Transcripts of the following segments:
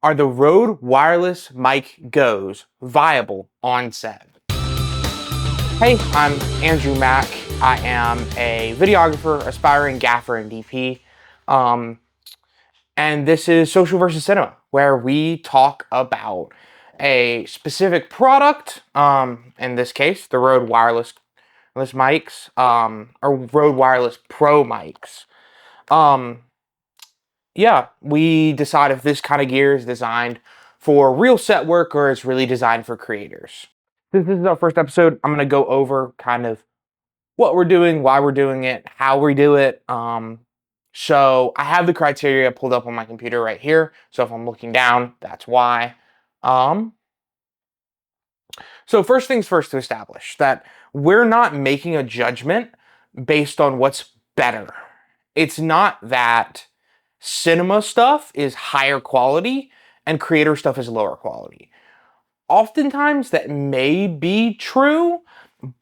Are the Rode wireless mic Go's viable on set? Hey, I'm Andrew Mack. I am a videographer, aspiring gaffer, and DP. Um, and this is Social versus Cinema, where we talk about a specific product, in this case, the Rode wireless mics, or Rode Wireless Pro mics. Um, yeah, we decide if this kind of gear is designed for real set work or is really designed for creators. Since this is our first episode, I'm going to go over kind of what we're doing, why we're doing it, how we do it. So I have the criteria pulled up on my computer right here. So if I'm looking down, that's why. Um, so first things first, to establish that we're not making a judgment based on what's better. It's not that cinema stuff is higher quality and creator stuff is lower quality. Oftentimes that may be true,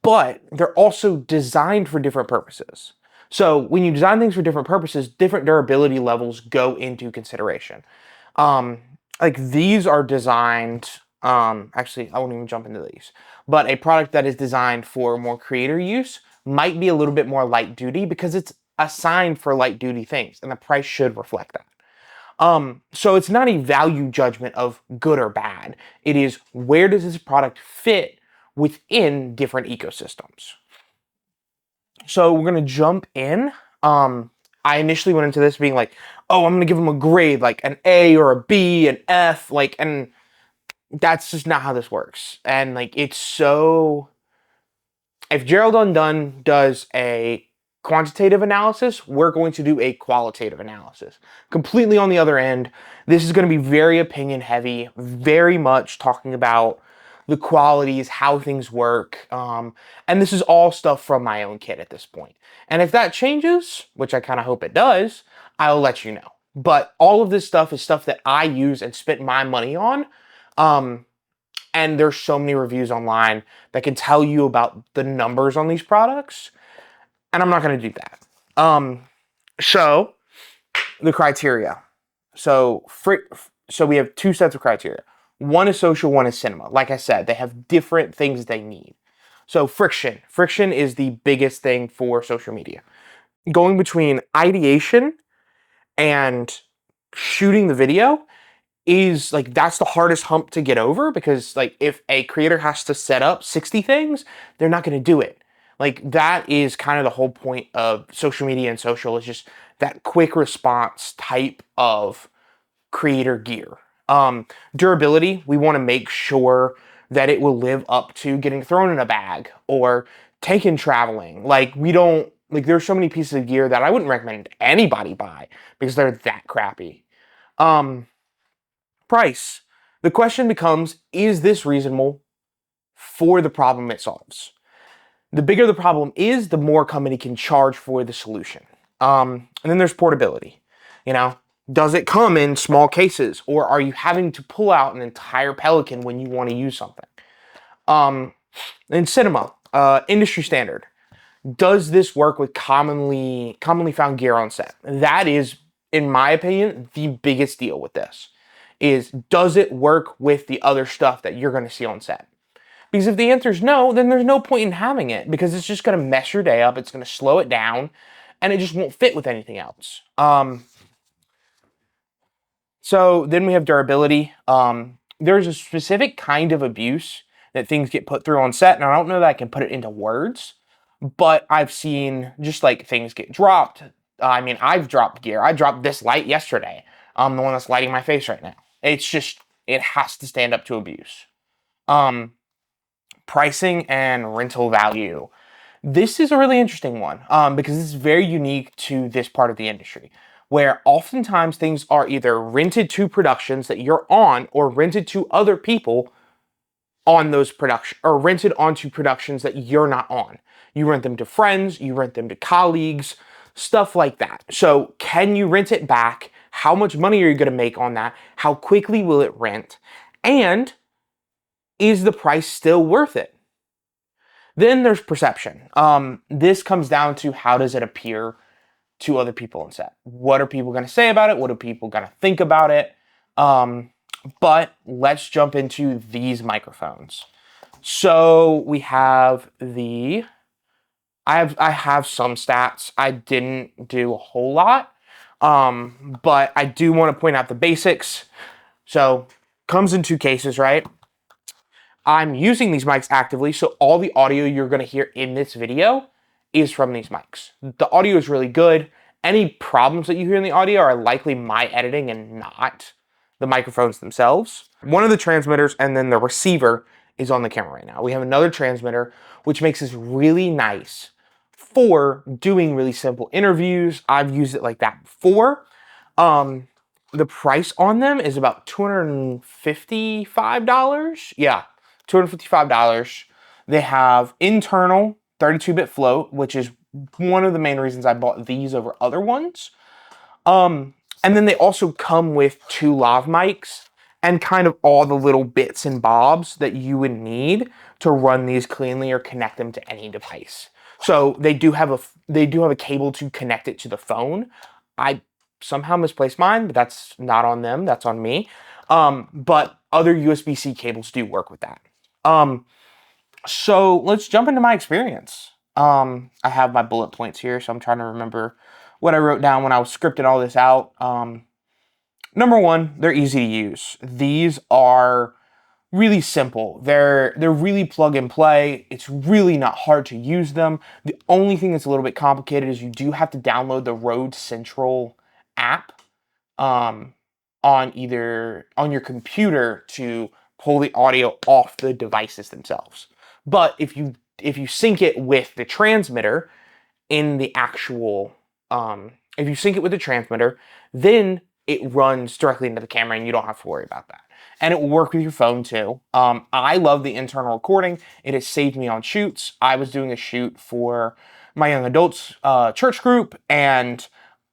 but they're also designed for different purposes. So when you design things for different purposes, different durability levels go into consideration. Um, like these are designed, actually, I won't even jump into these, but a product that is designed for more creator use might be a little bit more light duty because it's assigned for light duty things, and the price should reflect that. So it's not a value judgment of good or bad. It is, where does this product fit within different ecosystems? So we're gonna jump in. I initially went into this being like, oh, I'm gonna give them a grade, like an A or a B, an F, like, and that's just not how this works. And like, it's so, if Gerald Undone does a quantitative analysis, we're going to do a qualitative analysis. Completely on the other end, this is going to be very opinion heavy, very much talking about the qualities, how things work, and this is all stuff from my own kit at this point. And if that changes, which I kind of hope it does, I'll let you know. But all of this stuff is stuff that I use and spent my money on. And there's so many reviews online that can tell you about the numbers on these products, and I'm not going to do that. So the criteria. So we have two sets of criteria. One is social, one is cinema. Like I said, they have different things they need. So friction. Friction is the biggest thing for social media. Going between ideation and shooting the video is like, that's the hardest hump to get over, because like if a creator has to set up 60 things, they're not going to do it. Like that is kind of the whole point of social media, and social is just that quick response type of creator gear. Durability, we want to make sure that it will live up to getting thrown in a bag or taken traveling. Like we don't, like there's so many pieces of gear that I wouldn't recommend anybody buy because they're that crappy. Price. The question becomes, is this reasonable for the problem it solves? The bigger the problem is, the more company can charge for the solution. And then there's portability. You know, does it come in small cases, or are you having to pull out an entire Pelican when you want to use something? In cinema, industry standard. Does this work with commonly found gear on set? That is, in my opinion, the biggest deal with this. Is, does it work with the other stuff that you're going to see on set? Because if the answer is no, then there's no point in having it, because it's just going to mess your day up, it's going to slow it down, and it just won't fit with anything else. So then we have durability. There's a specific kind of abuse that things get put through on set, and I don't know that I can put it into words, but I've seen just like things get dropped. I mean, I've dropped gear. I dropped this light yesterday. The one that's lighting my face right now. It's just, it has to stand up to abuse. Pricing and rental value. This is a really interesting one, because it's very unique to this part of the industry, where oftentimes things are either rented to productions that you're on, or rented to other people on those productions, or rented onto productions that you're not on. You rent them to friends, you rent them to colleagues, stuff like that. So can you rent it back? How much money are you going to make on that? How quickly will it rent? And is the price still worth it? Then there's perception. This comes down to, how does it appear to other people on set? What are people going to say about it? What are people going to think about it? But let's jump into these microphones. So we have I have some stats. I didn't do a whole lot, but I do want to point out the basics. So comes in two cases, right? I'm using these mics actively, so all the audio you're going to hear in this video is from these mics. The audio is really good. Any problems that you hear in the audio are likely my editing and not the microphones themselves. One of the transmitters and then the receiver is on the camera right now. We have another transmitter, which makes this really nice for doing really simple interviews. I've used it like that before. The price on them is about $255. Yeah, $255. They have internal 32-bit float, which is one of the main reasons I bought these over other ones. And then they also come with two lav mics and kind of all the little bits and bobs that you would need to run these cleanly or connect them to any device. So they do have a cable to connect it to the phone. I somehow misplaced mine, but that's not on them. That's on me. But other USB-C cables do work with that. So let's jump into my experience. I have my bullet points here, so I'm trying to remember what I wrote down when I was scripting all this out. Number one, they're easy to use. These are really simple. They're really plug and play. It's really not hard to use them. The only thing that's a little bit complicated is you do have to download the Rode Central app on your computer to pull the audio off the devices themselves. But if you sync it with the transmitter in the actual if you sync it with the transmitter, then it runs directly into the camera and you don't have to worry about that. And it will work with your phone too. I love the internal recording. It has saved me on shoots. I was doing a shoot for my young adults church group, and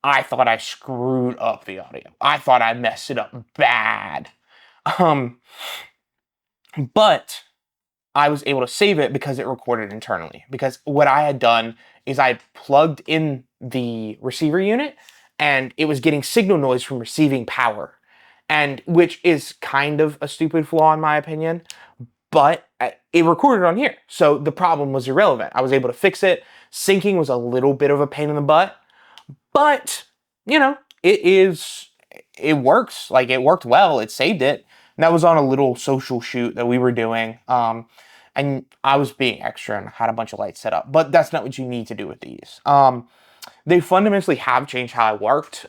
I thought I screwed up the audio. I thought I messed it up bad. But I was able to save it because it recorded internally. Because what I had done is I plugged in the receiver unit and it was getting signal noise from receiving power. And which is kind of a stupid flaw in my opinion, but it recorded on here. So the problem was irrelevant. I was able to fix it. Syncing was a little bit of a pain in the butt, but you know, it works. Like it worked well. It saved it. And that was on a little social shoot that we were doing. And I was being extra and had a bunch of lights set up, but that's not what you need to do with these. They fundamentally have changed how I worked.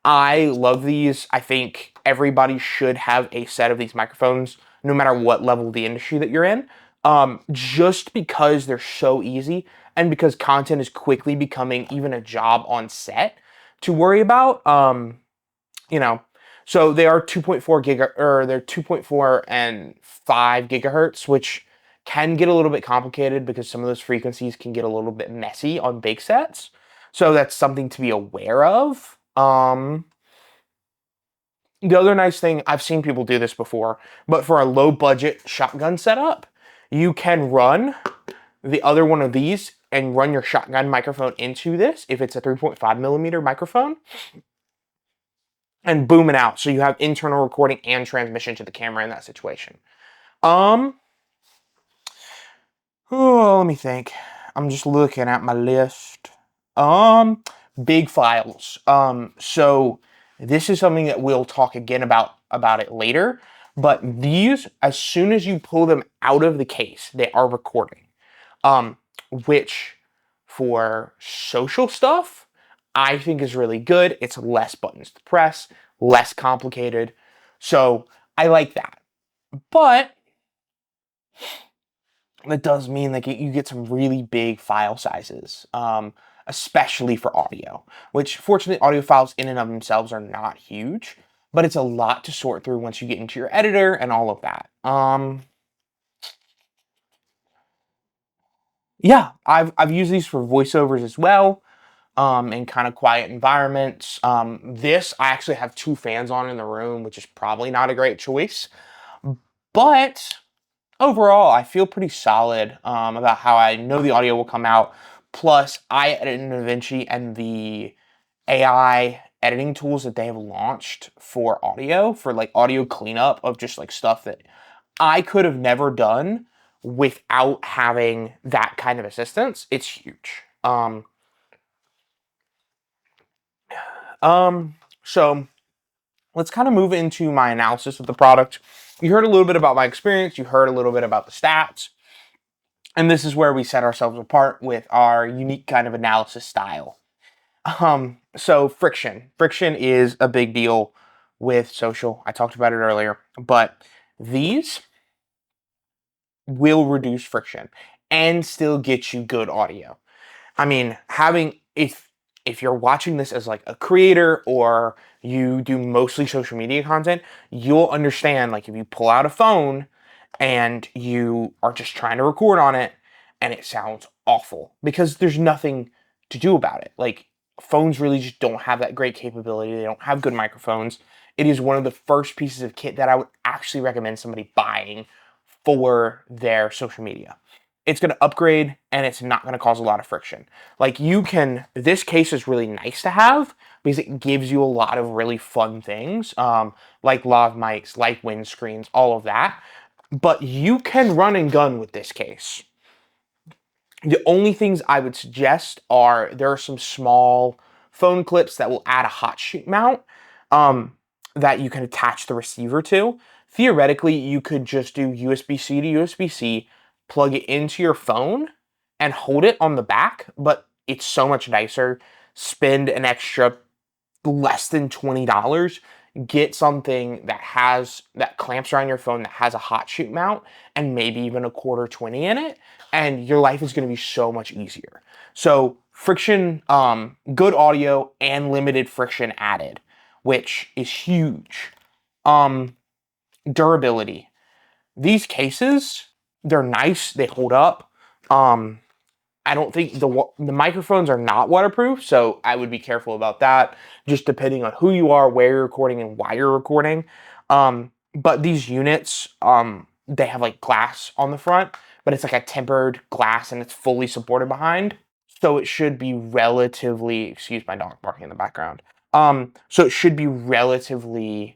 I love these. I think everybody should have a set of these microphones, no matter what level of the industry that you're in, just because they're so easy and because content is quickly becoming even a job on set to worry about. You know, so they are 2.4 or they're 2.4 and 5 gigahertz, which can get a little bit complicated because some of those frequencies can get a little bit messy on big sets. So that's something to be aware of. The other nice thing, I've seen people do this before, but for a low budget shotgun setup, you can run the other one of these and run your shotgun microphone into this if it's a 3.5 millimeter microphone and boom it out. So you have internal recording and transmission to the camera in that situation. Let me think. I'm just looking at my list. Big files. So this is something that we'll talk again about it later. But these, as soon as you pull them out of the case, they are recording. Which for social stuff, I think is really good. It's less buttons to press, less complicated. So I like that. But that does mean that you get some really big file sizes, especially for audio, which fortunately audio files in and of themselves are not huge, but it's a lot to sort through once you get into your editor and all of that. Yeah, I've used these for voiceovers as well, in kind of quiet environments. This, I actually have two fans on in the room, which is probably not a great choice, but overall, I feel pretty solid about how I know the audio will come out. Plus, I edit in DaVinci and the AI editing tools that they have launched for audio, for like audio cleanup of just like stuff that I could have never done without having that kind of assistance. It's huge. So let's kind of move into my analysis of the product. You heard a little bit about my experience. You heard a little bit about the stats. And this is where we set ourselves apart with our unique kind of analysis style. So friction. Friction is a big deal with social. I talked about it earlier, but these will reduce friction and still get you good audio. I mean, having if you're watching this as like a creator or you do mostly social media content, you'll understand like if you pull out a phone and you are just trying to record on it and it sounds awful because there's nothing to do about it. Like phones really just don't have that great capability. They don't have good microphones. It is one of the first pieces of kit that I would actually recommend somebody buying for their social media. It's going to upgrade and it's not going to cause a lot of friction. Like this case is really nice to have because it gives you a lot of really fun things, like lav mics, like windscreens, all of that. But you can run and gun with this case. The only things I would suggest are there are some small phone clips that will add a hot shoot mount that you can attach the receiver to. Theoretically, you could just do USB-C to USB-C, plug it into your phone, and hold it on the back, but it's so much nicer. Spend an extra less than $20, get something that clamps around your phone that has a hot shoot mount and maybe even a quarter 20 in it, and your life is going to be so much easier. So friction, good audio and limited friction added, which is huge. Durability. These cases, they're nice, they hold up. I don't think the microphones are not waterproof, so I would be careful about that, just depending on who you are, where you're recording, and why you're recording. But these units, they have like glass on the front, but it's like a tempered glass and it's fully supported behind. So it should be relatively, excuse my dog barking in the background. So it should be relatively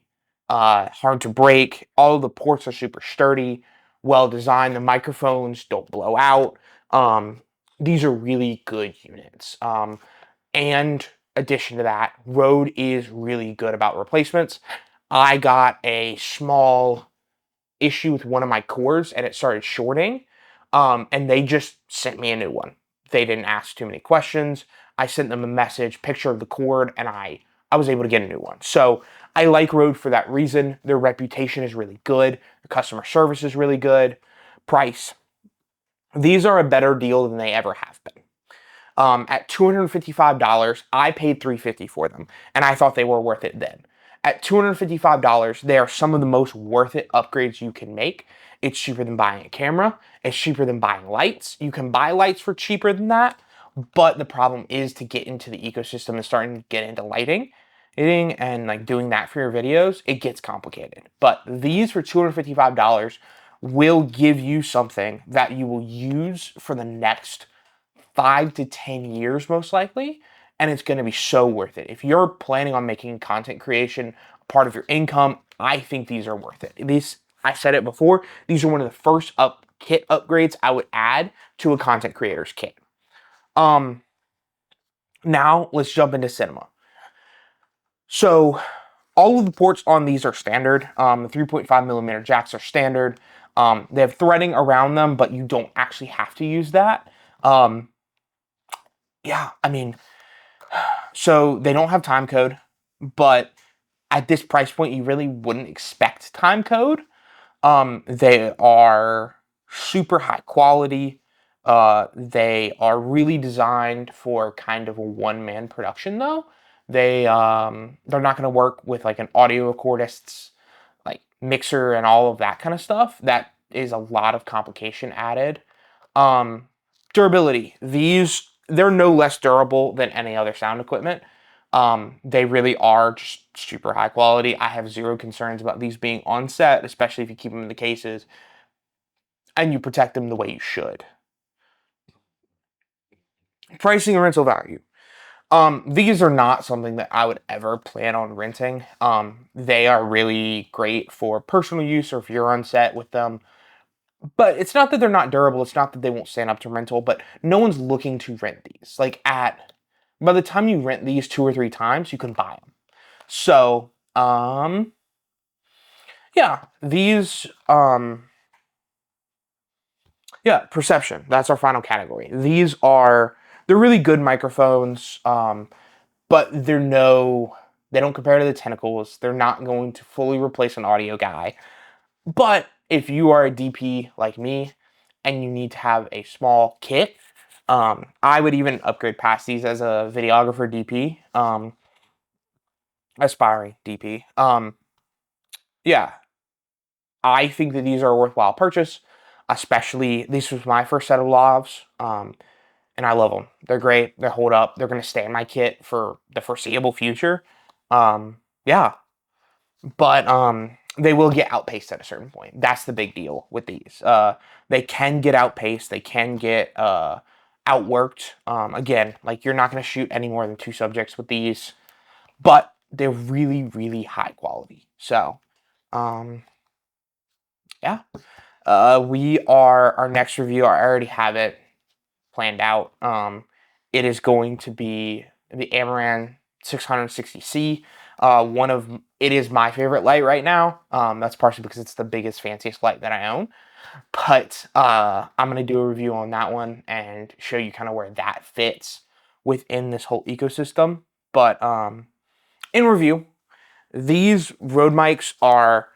hard to break. All of the ports are super sturdy, well designed. The microphones don't blow out. These are really good units. And addition to that, Rode is really good about replacements. I got a small issue with one of my cords and it started shorting. And they just sent me a new one. They didn't ask too many questions. I sent them a message, picture of the cord, and I was able to get a new one. So I like Rode for that reason. Their reputation is really good. The customer service is really good. Price. These are a better deal than they ever have been. At $255, I paid $350 for them, and I thought they were worth it then. At $255, they are some of the most worth it upgrades you can make. It's cheaper than buying a camera. It's cheaper than buying lights. You can buy lights for cheaper than that, but the problem is to get into the ecosystem and starting to get into lighting and like doing that for your videos, it gets complicated. But these for $255 will give you something that you will use for the next 5 to 10 years, most likely, and it's going to be so worth it. If you're planning on making content creation part of your income, I think these are worth it. I said it before, these are one of the first kit upgrades I would add to a content creator's kit. Now let's jump into cinema. So all of the ports on these are standard. The 3.5 millimeter jacks are standard. They have threading around them, but you don't actually have to use that. Yeah, I mean, so they don't have time code, but at this price point, you really wouldn't expect time code. They are super high quality. They are really designed for kind of a one-man production, though. They're not going to work with like an audio recordist's like mixer and all of that kind of stuff. That is a lot of complication added. Durability. They're no less durable than any other sound equipment. They really are just super high quality. I have zero concerns about these being on set, especially if you keep them in the cases and you protect them the way you should. Pricing and rental value. These are not something that I would ever plan on renting. They are really great for personal use or if you're on set with them. But it's not that they're not durable. It's not that they won't stand up to rental, but no one's looking to rent these. By the time you rent these 2 or 3 times, you can buy them. So, yeah, yeah, perception. That's our final category. They're really good microphones. But they don't compare to the tentacles. They're not going to fully replace an audio guy. But if you are a DP like me and you need to have a small kit, I would even upgrade past these as a videographer DP, aspiring DP. Yeah, I think that these are a worthwhile purchase, especially this was my first set of lavs. And I love them. They're great. They hold up. They're going to stay in my kit for the foreseeable future. Yeah, but they will get outpaced at a certain point. That's the big deal with these. They can get outpaced. They can get outworked. Again, like you're not going to shoot any more than 2 subjects with these, but they're really, really high quality. So, yeah. Our next review, I already have it planned out. It is going to be the Amaran 660C. It is my favorite light right now. That's partially because it's the biggest, fanciest light that I own. But I'm going to do a review on that one and show you kind of where that fits within this whole ecosystem. But in review, these Rode mics are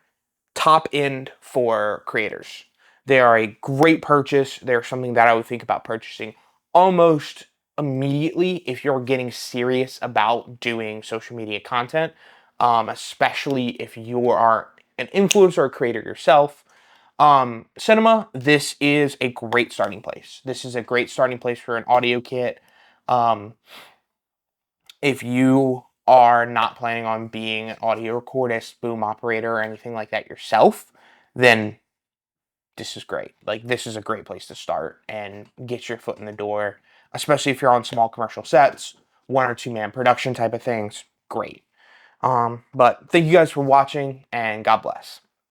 top end for creators. They are a great purchase. They're something that I would think about purchasing almost immediately if you're getting serious about doing social media content, especially if you are an influencer or creator yourself. Cinema, this is a great starting place. This is a great starting place for an audio kit. If you are not planning on being an audio recordist, boom operator, or anything like that yourself, then this is great. Like, this is a great place to start and get your foot in the door, especially if you're on small commercial sets, 1 or 2 man production type of things. Great. But thank you guys for watching, and God bless.